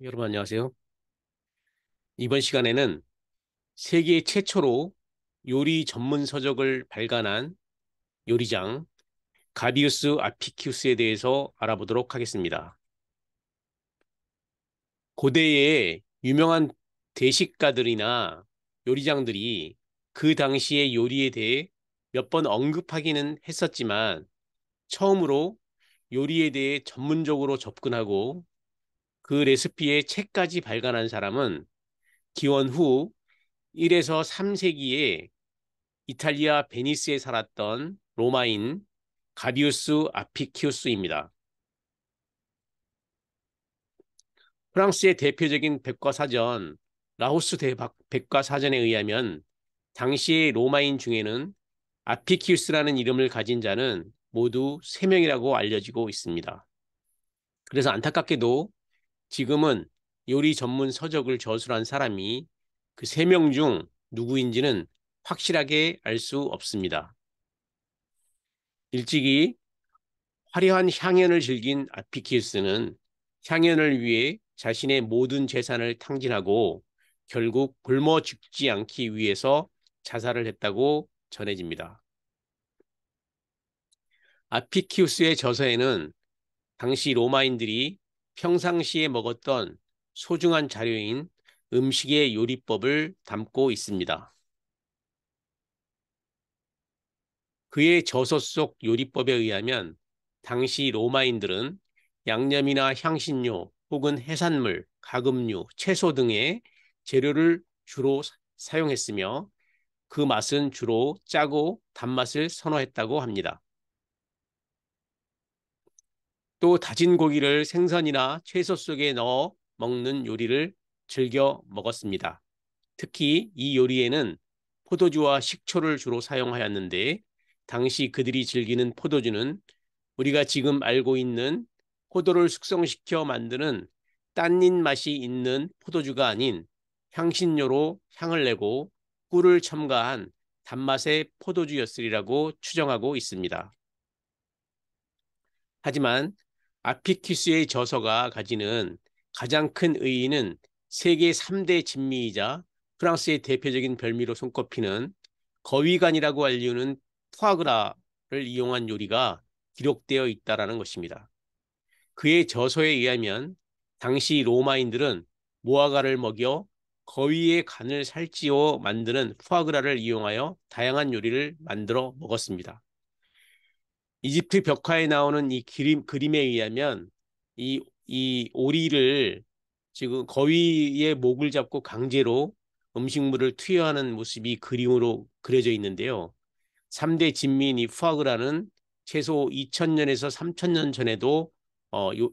여러분 안녕하세요. 이번 시간에는 세계 최초로 요리 전문 서적을 발간한 요리장 가비우스 아피키우스에 대해서 알아보도록 하겠습니다. 고대의 유명한 대식가들이나 요리장들이 그 당시의 요리에 대해 몇 번 언급하기는 했었지만 처음으로 요리에 대해 전문적으로 접근하고 그 레시피의 책까지 발간한 사람은 기원 후 1에서 3세기에 이탈리아 베니스에 살았던 로마인 가비우스 아피키우스입니다. 프랑스의 대표적인 백과사전 라오스 백과사전에 의하면 당시의 로마인 중에는 아피키우스라는 이름을 가진 자는 모두 3명이라고 알려지고 있습니다. 그래서 안타깝게도 지금은 요리 전문 서적을 저술한 사람이 그 3명 중 누구인지는 확실하게 알 수 없습니다. 일찍이 화려한 향연을 즐긴 아피키우스는 향연을 위해 자신의 모든 재산을 탕진하고 결국 굶어 죽지 않기 위해서 자살을 했다고 전해집니다. 아피키우스의 저서에는 당시 로마인들이 평상시에 먹었던 소중한 자료인 음식의 요리법을 담고 있습니다. 그의 저서 속 요리법에 의하면 당시 로마인들은 양념이나 향신료 혹은 해산물, 가금류, 채소 등의 재료를 주로 사용했으며 그 맛은 주로 짜고 단맛을 선호했다고 합니다. 또 다진 고기를 생선이나 채소 속에 넣어 먹는 요리를 즐겨 먹었습니다. 특히 이 요리에는 포도주와 식초를 주로 사용하였는데 당시 그들이 즐기는 포도주는 우리가 지금 알고 있는 포도를 숙성시켜 만드는 딴닌 맛이 있는 포도주가 아닌 향신료로 향을 내고 꿀을 첨가한 단맛의 포도주였으리라고 추정하고 있습니다. 하지만 아피키스의 저서가 가지는 가장 큰 의의는 세계 3대 진미이자 프랑스의 대표적인 별미로 손꼽히는 거위간이라고 알리는 푸아그라를 이용한 요리가 기록되어 있다는 것입니다. 그의 저서에 의하면 당시 로마인들은 무화과를 먹여 거위의 간을 살찌워 만드는 푸아그라를 이용하여 다양한 요리를 만들어 먹었습니다. 이집트 벽화에 나오는 이 그림에 의하면 이 오리를 지금 거위의 목을 잡고 강제로 음식물을 투여하는 모습이 그림으로 그려져 있는데요. 3대 진미인 이 푸아그라는 최소 2000년에서 3000년 전에도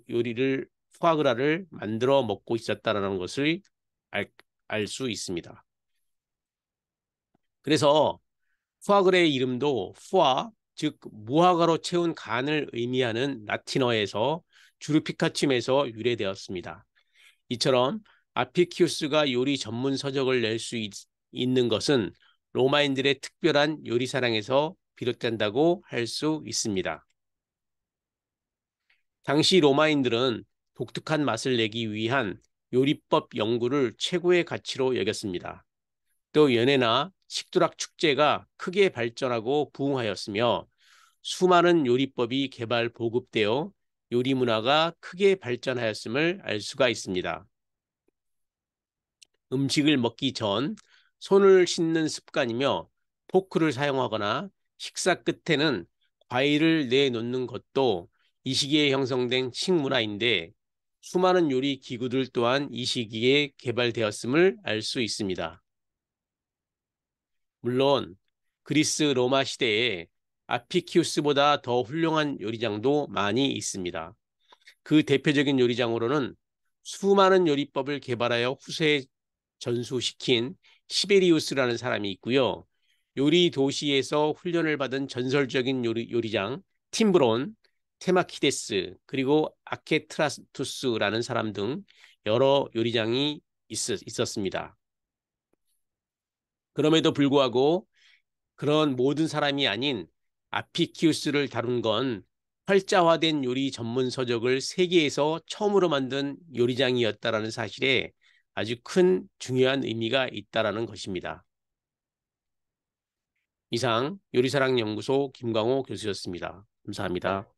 요리를 푸아그라를 만들어 먹고 있었다는 것을 알 수 있습니다. 그래서 푸아그라의 이름도 푸아, 즉 무화과로 채운 간을 의미하는 라틴어에서 주르피카침에서 유래되었습니다. 이처럼 아피키우스가 요리 전문 서적을 낼 수 있는 것은 로마인들의 특별한 요리 사랑에서 비롯된다고 할 수 있습니다. 당시 로마인들은 독특한 맛을 내기 위한 요리법 연구를 최고의 가치로 여겼습니다. 또 연회나 식도락 축제가 크게 발전하고 부흥하였으며 수많은 요리법이 보급되어 요리 문화가 크게 발전하였음을 알 수가 있습니다. 음식을 먹기 전 손을 씻는 습관이며 포크를 사용하거나 식사 끝에는 과일을 내놓는 것도 이 시기에 형성된 식문화인데 수많은 요리 기구들 또한 이 시기에 개발되었음을 알 수 있습니다. 물론 그리스 로마 시대에 아피키우스보다 더 훌륭한 요리장도 많이 있습니다. 그 대표적인 요리장으로는 수많은 요리법을 개발하여 후세에 전수시킨 시베리우스라는 사람이 있고요. 요리 도시에서 훈련을 받은 전설적인 요리장 팀브론, 테마키데스, 그리고 아케트라투스라는 사람 등 여러 요리장이 있었습니다. 그럼에도 불구하고 그런 모든 사람이 아닌 아피키우스를 다룬 건 활자화된 요리 전문 서적을 세계에서 처음으로 만든 요리장이었다라는 사실에 아주 큰 중요한 의미가 있다라는 것입니다. 이상 요리사랑연구소 김광호 교수였습니다. 감사합니다.